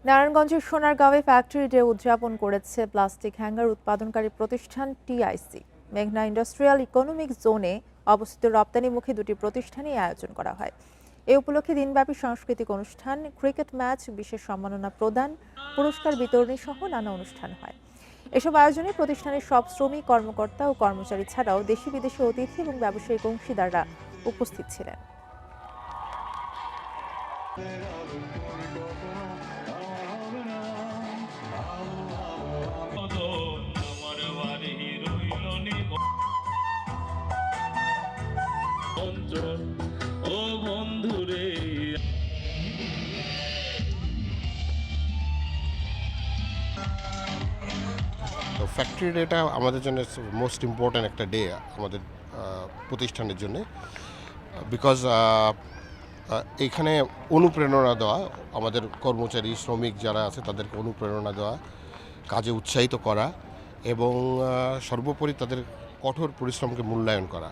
নারায়ণগঞ্জের সোনারগাঁওয়ে factory day উদযাপন করেছে প্লাস্টিক হ্যাঙ্গার উৎপাদনকারী প্রতিষ্ঠান টিআইসি। মেঘনা ইন্ডাস্ট্রিয়াল ইকোনমিক জোনে অবস্থিত রপ্তানিমুখী দুটি প্রতিষ্ঠানই আয়োজন করা হয়। এ উপলক্ষে দিনব্যাপী সাংস্কৃতিক অনুষ্ঠান, ক্রিকেট ম্যাচ, বিশেষ সম্মাননা প্রদান, পুরস্কার বিতরণী সহ নানা অনুষ্ঠান হয়। এসব আয়োজনে প্রতিষ্ঠানের সব শ্রমিক, কর্মকর্তা ও কর্মচারী ছাড়াও দেশি বিদেশি অতিথি এবং ব্যবসায়িক অংশীদাররা উপস্থিত ছিলেন। ও বন্ধুরে তো ফ্যাক্টরি ডেটা আমাদের জন্য মোস্ট ইম্পর্ট্যান্ট একটা ডে আমাদের প্রতিষ্ঠানের জন্য, বিকজ এইখানে অনুপ্রেরণা দেওয়া, আমাদের কর্মচারী শ্রমিক যারা আছে তাদেরকে অনুপ্রেরণা দেওয়া, কাজে উৎসাহিত করা এবং সর্বোপরি তাদের কঠোর পরিশ্রমকে মূল্যায়ন করা।